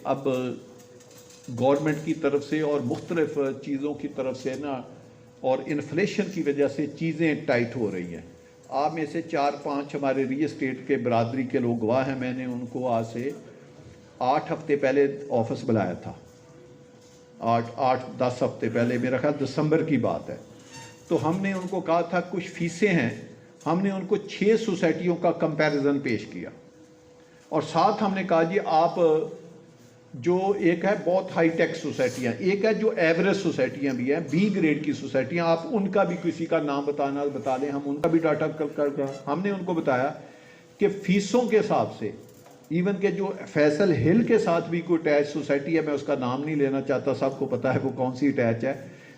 अब गवर्नमेंट की तरफ से और मुख्तलिफ चीज़ों की तरफ से ना, और इन्फ्लेशन की वजह से चीज़ें टाइट हो रही हैं। आप में से 4-5 हमारे रियल एस्टेट के बरादरी के लोग गवाह हैं। मैंने उनको आज से 8 हफ्ते पहले ऑफिस बुलाया था, 8-10 हफ्ते पहले, मेरा ख्याल दिसंबर की बात है। तो हमने उनको कहा था कुछ फीसें हैं, हमने उनको 6 सोसाइटियों का कंपैरिजन पेश किया और साथ हमने कहा जी आप जो एक है बहुत हाई टेक सोसाइटियाँ, एक है जो एवरेज सोसाइटियाँ भी हैं, बी ग्रेड की सोसाइटियाँ, आप उनका भी किसी का नाम बता दें, हम उनका भी डाटा कर हमने उनको बताया कि फ़ीसों के हिसाब से इवन के जो फैसल हिल के साथ भी कोई अटैच सोसाइटी है, मैं उसका नाम नहीं लेना चाहता, सबको पता है वो कौन सी अटैच है,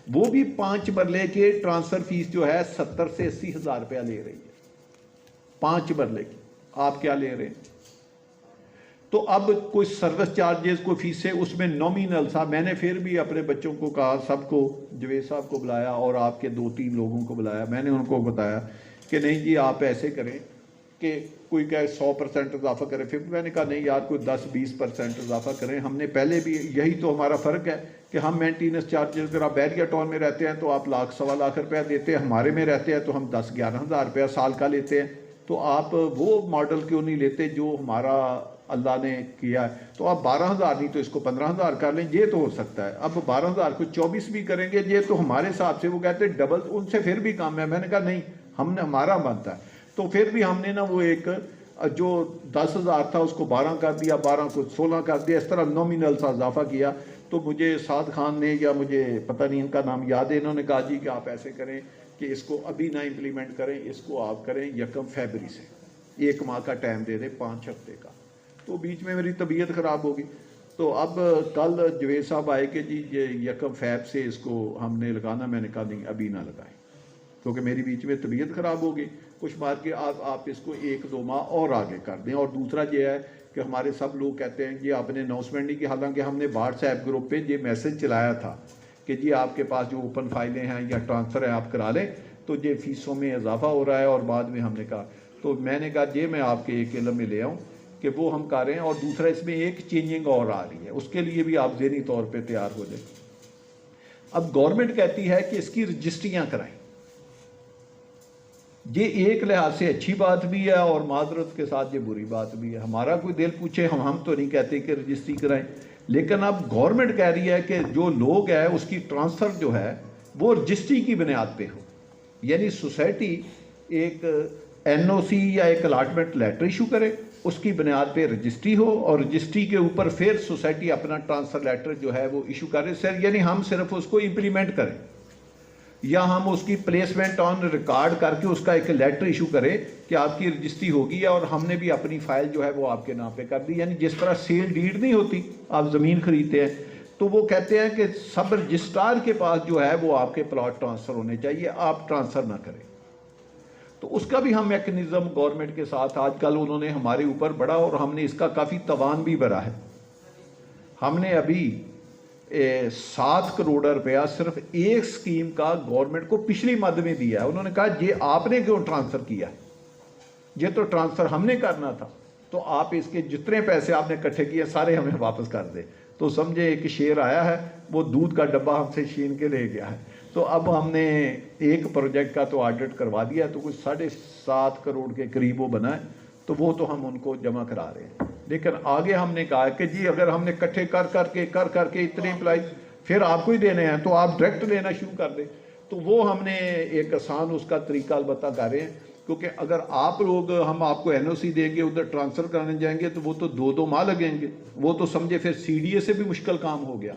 वो भी 5 मरले के ट्रांसफ़र फीस जो है 70 से 80 हज़ार रुपया ले रही है, 5 मरले की। आप क्या ले रहे हैं? तो अब कोई सर्विस चार्जेस, कोई फीसें, उसमें नॉमिनल सा, मैंने फिर भी अपने बच्चों को कहा, सबको, जवेद साहब को बुलाया और आपके 2-3 लोगों को बुलाया, मैंने उनको बताया कि नहीं जी आप ऐसे करें कि कोई कहे 100% इजाफा करें, फिर मैंने कहा नहीं यार कोई 10-20% इजाफा करें। हमने पहले भी, यही तो हमारा फ़र्क है कि हम मेंटेनेंस चार्जेस, अगर आप बैरिया टाउन में रहते हैं तो आप लाख-1.25 लाख रुपया देते हैं, हमारे में रहते हैं तो हम 10-11 हज़ार रुपया साल का लेते हैं। तो आप वो मॉडल क्यों नहीं लेते जो हमारा अल्लाह ने किया है? तो आप 12,000 नहीं तो इसको 15,000 कर लें, ये तो हो सकता है। अब 12,000 को 24 भी करेंगे, ये तो हमारे हिसाब से, वो कहते हैं डबल, उनसे फिर भी कम है। मैंने कहा नहीं, हमने हमारा बनता है। तो फिर भी हमने ना वो एक जो 10,000 था उसको 12 कर दिया, 12 को 16 कर दिया, इस तरह नॉमिनल सा इजाफा किया। तो मुझे साद खान ने, या मुझे पता नहीं इनका नाम याद है, इन्होंने कहा जी कि आप ऐसे करें कि इसको अभी ना इम्प्लीमेंट करें, इसको आप करें 1 फरवरी से, 1 माह का टाइम दे दें, 5 हफ्ते का। तो बीच में मेरी तबीयत ख़राब होगी। तो अब कल जवेद साहब आए कि जी ये 1 फरवरी से इसको हमने लगाना। मैंने कहा नहीं अभी ना लगाएं, क्योंकि मेरी बीच में तबीयत ख़राब होगी, कुछ मार के आप इसको 1-2 माह और आगे कर दें। और दूसरा ये है कि हमारे सब लोग कहते हैं ये आपने अनाउंसमेंट नहीं की, हालांकि हमने व्हाट्सएप ग्रुप पे ये मैसेज चलाया था कि जी आपके पास जो ओपन फाइलें हैं या ट्रांसफ़र है आप करा लें, तो ये फ़ीसों में इजाफा हो रहा है। और बाद में हमने कहा, तो मैंने कहा ये मैं आपके एक इल्म में ले आऊँ कि वो हम कर रहे हैं। और दूसरा इसमें एक चेंजिंग और आ रही है, उसके लिए भी आप ज़हनी तौर पे तैयार हो जाए। अब गवर्नमेंट कहती है कि इसकी रजिस्ट्रियाँ कराएं। ये एक लिहाज से अच्छी बात भी है और माजरत के साथ ये बुरी बात भी है। हमारा कोई दिल पूछे, हम तो नहीं कहते कि रजिस्ट्री कराएं, लेकिन अब गवर्नमेंट कह रही है कि जो लोग है उसकी ट्रांसफ़र जो है वो रजिस्ट्री की बुनियाद पे हो, यानी सोसाइटी एक NOC या एक अलाटमेंट लेटर इशू करे, उसकी बुनियाद पे रजिस्ट्री हो और रजिस्ट्री के ऊपर फिर सोसाइटी अपना ट्रांसफ़र लेटर जो है वो इशू करे। सर यानी हम सिर्फ उसको इम्प्लीमेंट करें, या हम उसकी प्लेसमेंट ऑन रिकॉर्ड करके उसका एक लेटर इशू करें कि आपकी रजिस्ट्री होगी और हमने भी अपनी फ़ाइल जो है वो आपके नाम पे कर दी। यानी जिस तरह सेल डीड नहीं होती, आप ज़मीन खरीदते हैं तो वो कहते हैं कि सब रजिस्ट्रार के पास जो है वो आपके प्लॉट ट्रांसफ़र होने चाहिए, आप ट्रांसफ़र ना करें। तो उसका भी हम मैकेनिज़्म गवर्नमेंट के साथ आजकल उन्होंने हमारे ऊपर बढ़ा और हमने इसका काफ़ी तवान भी भरा है। हमने अभी 7 करोड़ रुपया सिर्फ एक स्कीम का गवर्नमेंट को पिछली मद में दिया है। उन्होंने कहा ये आपने क्यों ट्रांसफ़र किया, ये तो ट्रांसफ़र हमने करना था, तो आप इसके जितने पैसे आपने इकट्ठे किए सारे हमें वापस कर दें। तो समझे एक शेर आया है, वो दूध का डब्बा हमसे छीन के ले गया है। तो अब हमने एक प्रोजेक्ट का तो ऑडिट करवा दिया, तो कुछ 7.5 करोड़ के करीब वो बना है, तो वो तो हम उनको जमा करा रहे हैं। लेकिन आगे हमने कहा कि जी अगर हमने इकट्ठे कर करके इतने एम्प्लॉय फिर आपको ही देने हैं, तो आप डायरेक्ट लेना शुरू कर दें। तो वो हमने एक आसान उसका तरीका अलबत्ता कर रहे हैं, क्योंकि अगर आप लोग, हम आपको NOC देंगे, उधर ट्रांसफ़र कराने जाएंगे तो वो तो 2-2 माह लगेंगे, वो तो समझे फिर CDA से भी मुश्किल काम हो गया।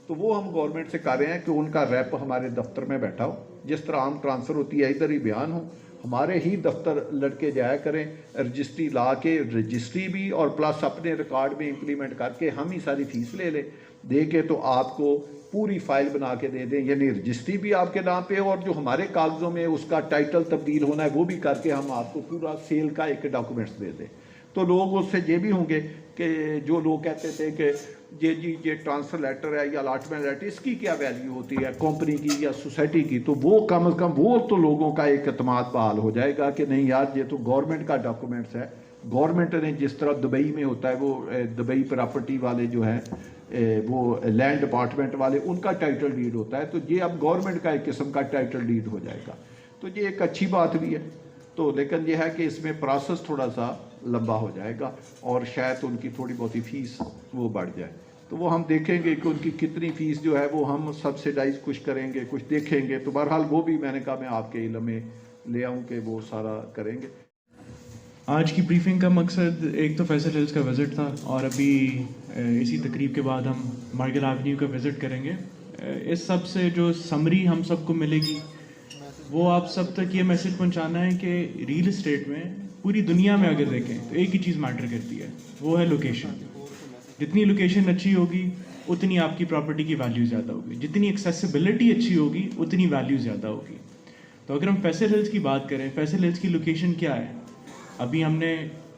तो वो हम गवर्नमेंट से कर रहे हैं कि उनका रैप हमारे दफ्तर में बैठा हो, जिस तरह आम ट्रांसफ़र होती है इधर ही बयान हो, हमारे ही दफ्तर लड़के जाया करें, रजिस्ट्री ला के, रजिस्ट्री भी और प्लस अपने रिकॉर्ड में इम्प्लीमेंट करके हम ही सारी फीस ले लें, दे के तो आपको पूरी फाइल बना के दे दें, यानी रजिस्ट्री भी आपके नाम पे और जो हमारे कागज़ों में उसका टाइटल तब्दील होना है वो भी करके हम आपको पूरा सेल का एक डॉक्यूमेंट्स दे दें। तो लोग उससे ये भी होंगे कि जो लोग कहते थे कि ये ट्रांसफ़र लेटर है या अलाटमेंट लेटर, इसकी क्या वैल्यू होती है कंपनी की या सोसाइटी की, तो वो कम वो तो लोगों का एक एतमाद बहाल हो जाएगा कि नहीं यार ये तो गवर्नमेंट का डॉक्यूमेंट्स है, गवर्नमेंट ने जिस तरह दुबई में होता है, वो दुबई प्रॉपर्टी वाले जो हैं वो लैंड डिपार्टमेंट वाले, उनका टाइटल डीड होता है, तो ये अब गवर्नमेंट का एक किस्म का टाइटल डीड हो जाएगा। तो ये एक अच्छी बात भी है। तो लेकिन यह है कि इसमें प्रोसेस थोड़ा सा लंबा हो जाएगा और शायद उनकी थोड़ी बहुत ही फीस वो बढ़ जाए। तो वो हम देखेंगे कि उनकी कितनी फ़ीस जो है वो हम सब्सिडाइज कुछ करेंगे, कुछ देखेंगे। तो बहरहाल वो भी मैंने कहा मैं आपके इल्म में ले आऊँ कि वो सारा करेंगे। आज की ब्रीफिंग का मकसद एक तो फैसल हिल्स का विज़िट था और अभी इसी तकरीब के बाद हम मार्गल एवेन्यू का विज़िट करेंगे। इस सब से जो समरी हम सबको मिलेगी वो आप सब तक ये मैसेज पहुंचाना है कि रियल एस्टेट में पूरी दुनिया में अगर देखें तो एक ही चीज़ मैटर करती है, वो है लोकेशन। जितनी लोकेशन अच्छी होगी उतनी आपकी प्रॉपर्टी की वैल्यू ज़्यादा होगी, जितनी एक्सेसिबिलिटी अच्छी होगी उतनी वैल्यू ज़्यादा होगी। तो अगर हम फैसल हिल्स की बात करें, फैसल हिल्स की लोकेशन क्या है? अभी हमने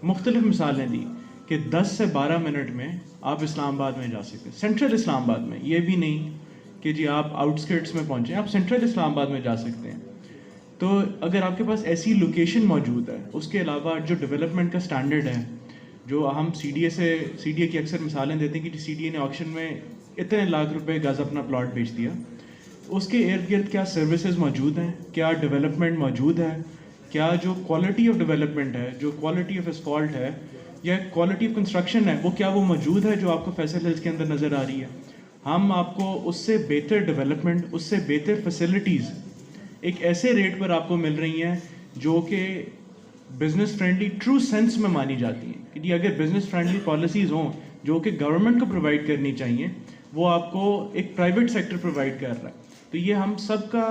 मुख्तलिफ मिसालें दी कि 10 से 12 मिनट में आप इस्लामाबाद में जा सकते हैं, सेंट्रल इस्लामाबाद में। ये भी नहीं कि जी आप आउटस्कर्ट्स में पहुँचें, आप सेंट्रल इस्लामाबाद में जा सकते हैं। तो अगर आपके पास ऐसी लोकेशन मौजूद है, उसके अलावा जो डेवलपमेंट का स्टैंडर्ड है, जो हम सीडीए की अक्सर मिसालें देते हैं कि सीडीए ने ऑक्शन में इतने लाख रुपए गज अपना प्लॉट बेच दिया, उसके इर्द गिर्द क्या सर्विसेज मौजूद हैं, क्या डेवलपमेंट मौजूद है, क्या जो क्वालिटी ऑफ डेवलपमेंट है, जो क्वालिटी ऑफ एस्फॉल्ट है या क्वालिटी ऑफ कंस्ट्रक्शन है, वो क्या वो मौजूद है जो आपको फैसल हिल्स के अंदर नज़र आ रही है। हम आपको उससे बेहतर डेवलपमेंट, उससे बेहतर फैसिलिटीज़ एक ऐसे रेट पर आपको मिल रही हैं जो कि बिजनेस फ्रेंडली ट्रू सेंस में मानी जाती हैं कि जी अगर बिजनेस फ्रेंडली पॉलिसीज़ हों जो कि गवर्नमेंट को प्रोवाइड करनी चाहिए, वो आपको एक प्राइवेट सेक्टर प्रोवाइड कर रहा है। तो ये हम सब का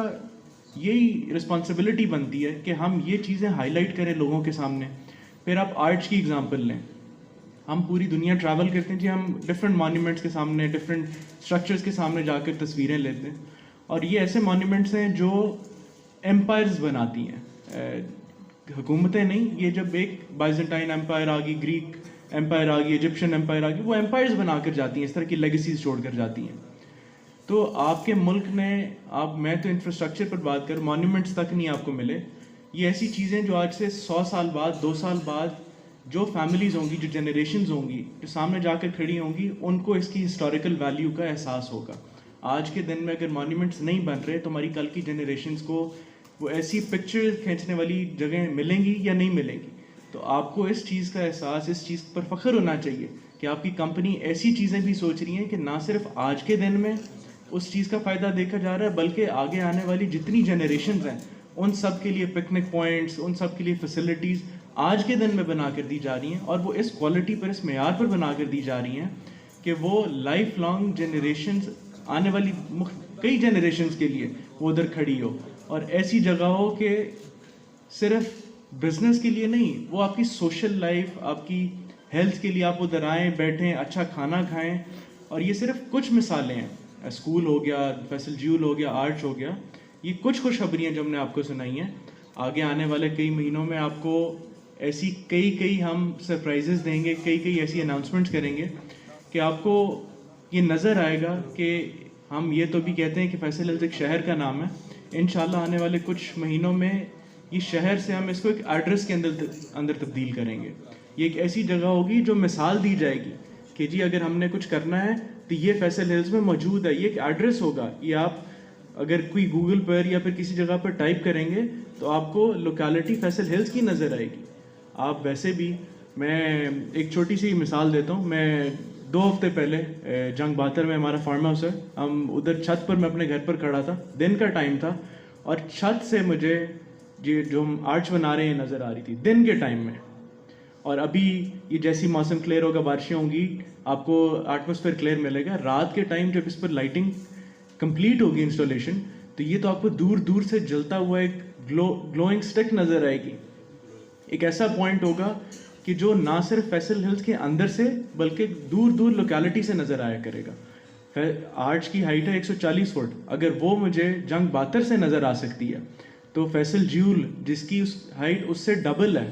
यही रिस्पॉन्सिबिलिटी बनती है कि हम ये चीज़ें हाईलाइट करें लोगों के सामने। फिर आप आर्ट्स की एग्जांपल लें, हम पूरी दुनिया ट्रैवल करते हैं जी, हम डिफरेंट मॉन्यूमेंट्स के सामने, डिफरेंट स्ट्रक्चर्स के सामने जाकर तस्वीरें लेते हैं, और ये ऐसे मॉन्यूमेंट्स हैं जो एम्पायर्स बनाती हैं, हुकूमतें नहीं। ये जब एक बाइजेंटाइन एम्पायर आ गई, ग्रीक एम्पायर आ गई, इजिप्शियन एम्पायर आ गई, वो एम्पायर्स बनाकर जाती हैं, इस तरह की लेगेसीज छोड़कर जाती हैं। तो आपके मुल्क ने, मैं तो इंफ्रास्ट्रक्चर पर बात कर, मॉन्यूमेंट्स तक नहीं आपको मिले। ये ऐसी चीज़ें जो आज से 100 साल बाद, 2 साल बाद जो फैमिलीज़ होंगी, जो जनरेशन्स होंगी, जो सामने जाकर खड़ी होंगी, उनको इसकी हिस्टोरिकल वैल्यू का एहसास होगा। आज के दिन में अगर मॉन्यूमेंट्स नहीं बन रहे तो हमारी कल की जनरेशन्स को वो ऐसी पिक्चर खींचने वाली जगह मिलेंगी या नहीं मिलेंगी। तो आपको इस चीज़ का एहसास, इस चीज़ पर फ़ख्र होना चाहिए कि आपकी कंपनी ऐसी चीज़ें भी सोच रही हैं कि ना सिर्फ आज के दिन में उस चीज़ का फ़ायदा देखा जा रहा है, बल्कि आगे आने वाली जितनी जनरेशन्स हैं उन सब के लिए पिकनिक पॉइंट्स, उन सब के लिए फैसिलिटीज़ आज के दिन में बना कर दी जा रही हैं, और वो इस क्वालिटी पर, इस मेयार पर बना कर दी जा रही हैं कि वो लाइफ लॉन्ग जनरेशन्स, आने वाली कई जनरेशन्स के लिए वो उधर खड़ी हो। और ऐसी जगह हो कि सिर्फ बिजनेस के लिए नहीं, वो आपकी सोशल लाइफ, आपकी हेल्थ के लिए आप उधर आएँ, बैठें, अच्छा खाना खाएं। और ये सिर्फ कुछ मिसालें हैं, स्कूल हो गया, फैसल ज्यूल हो गया, आर्च हो गया, ये कुछ खुशखबरियाँ जो हमने आपको सुनाई हैं। आगे आने वाले कई महीनों में आपको ऐसी कई हम सरप्राइजेस देंगे, कई ऐसी अनाउंसमेंट्स करेंगे कि आपको ये नज़र आएगा कि हम ये तो भी कहते हैं कि फैसल हिल्स एक शहर का नाम है। इंशाल्लाह आने वाले कुछ महीनों में ये शहर से हम इसको एक एड्रेस के अंदर तब्दील करेंगे। ये एक ऐसी जगह होगी जो मिसाल दी जाएगी कि जी अगर हमने कुछ करना है तो ये फैसल हिल्स में मौजूद है। ये एक एड्रेस होगा, ये आप अगर कोई गूगल पर या फिर किसी जगह पर टाइप करेंगे तो आपको लोकेलिटी फैसल हिल्स की नज़र आएगी। आप वैसे भी, मैं एक छोटी सी मिसाल देता हूँ। मैं 2 हफ्ते पहले जंग बातर में हमारा फार्म हाउस है, हम उधर छत पर, मैं अपने घर पर खड़ा था, दिन का टाइम था, और छत से मुझे ये जो हम आर्च बना रहे हैं नज़र आ रही थी दिन के टाइम में। और अभी ये जैसी मौसम क्लियर होगा, बारिशें होंगी, आपको एटमॉस्फेयर क्लियर मिलेगा। रात के टाइम जब इस पर लाइटिंग कंप्लीट होगी, इंस्टॉलेशन, तो ये तो आपको दूर दूर से जलता हुआ एक ग्लोइंग स्टिक नज़र आएगी। एक ऐसा पॉइंट होगा कि जो ना सिर्फ फैसल हिल्स के अंदर से बल्कि दूर दूर लोकेलिटी से नज़र आया करेगा। आर्च की हाइट है 140 फुट, अगर वो मुझे जंग बातर से नज़र आ सकती है तो फैसल ज्यूल जिसकी उस हाइट उससे डबल है,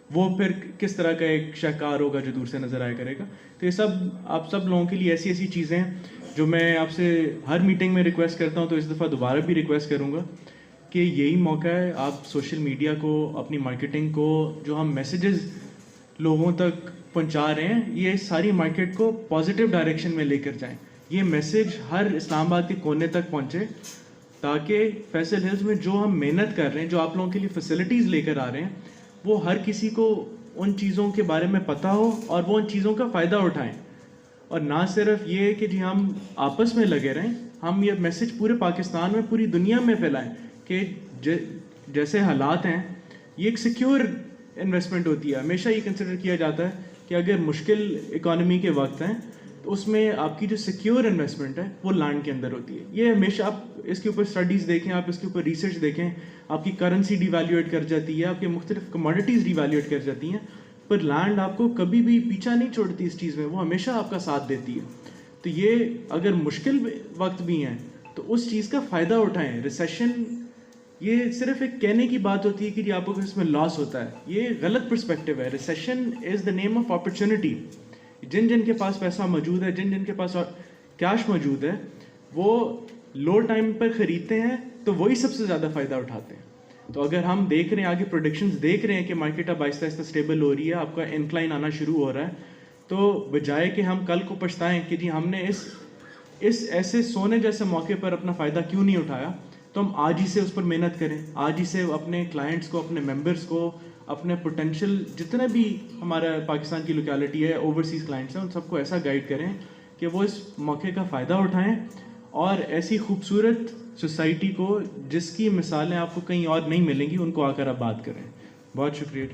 वो फिर किस तरह का एक शाहकार होगा जो दूर से नज़र आया करेगा। तो ये सब आप सब लोगों के लिए ऐसी ऐसी चीज़ें जो मैं आपसे हर मीटिंग में रिक्वेस्ट करता हूँ, तो इस दफ़ा दोबारा भी रिक्वेस्ट करूँगा कि यही मौका है, आप सोशल मीडिया को, अपनी मार्केटिंग को, जो हम मैसेजेस लोगों तक पहुंचा रहे हैं, ये सारी मार्केट को पॉजिटिव डायरेक्शन में लेकर जाएं। ये मैसेज हर इस्लामाबाद के कोने तक पहुंचे, ताकि फैसल हिल्स में जो हम मेहनत कर रहे हैं, जो आप लोगों के लिए फैसिलिटीज़ लेकर आ रहे हैं, वो हर किसी को उन चीज़ों के बारे में पता हो और वो उन चीज़ों का फ़ायदा उठाएं। और ना सिर्फ ये कि जी हम आपस में लगे रहें, हम ये मैसेज पूरे पाकिस्तान में, पूरी दुनिया में फैलाएं कि जैसे हालात हैं, ये एक सिक्योर इन्वेस्टमेंट होती है। हमेशा ये कंसिडर किया जाता है कि अगर मुश्किल इकोनॉमी के वक्त हैं तो उसमें आपकी जो सिक्योर इन्वेस्टमेंट है वो लैंड के अंदर होती है। ये हमेशा आप इसके ऊपर स्टडीज़ देखें, आप इसके ऊपर रिसर्च देखें, आपकी करेंसी डिवैल्यूएट कर जाती है, आपके मुख्तलिफ कमोडिटीज़ डिवैल्यूएट कर जाती हैं, पर लैंड आपको कभी भी पीछा नहीं छोड़ती इस चीज़ में, वो हमेशा आपका साथ देती है। तो ये अगर मुश्किल वक्त भी हैं तो उस चीज़ का फ़ायदा उठाएं। रिसेशन ये सिर्फ एक कहने की बात होती है कि आपको इसमें लॉस होता है, ये गलत पर्सपेक्टिव है। Recession is the name of opportunity. जिन जिन के पास पैसा मौजूद है, जिन जिन के पास कैश मौजूद है, वो लो टाइम पर ख़रीदते हैं तो वही सबसे ज़्यादा फ़ायदा उठाते हैं। तो अगर हम देख रहे हैं, आगे प्रोडिक्शंस देख रहे हैं कि मार्केट अब आहिस्ता आहिस्ता स्टेबल हो रही है, आपका इंक्लाइन आना शुरू हो रहा है, तो बजाय कि हम कल को पछताएं कि जी हमने इस ऐसे सोने जैसे मौके पर अपना फ़ायदा क्यों नहीं उठाया, तो हम आज ही से उस पर मेहनत करें। आज ही से अपने क्लाइंट्स को, अपने मेंबर्स को, अपने पोटेंशियल जितने भी हमारा पाकिस्तान की लोकेलिटी है, ओवरसीज़ क्लाइंट्स हैं, उन सबको ऐसा गाइड करें कि वो इस मौके का फ़ायदा उठाएं और ऐसी खूबसूरत सोसाइटी को, जिसकी मिसालें आपको कहीं और नहीं मिलेंगी, उनको आकर आप बात करें। बहुत शुक्रिया।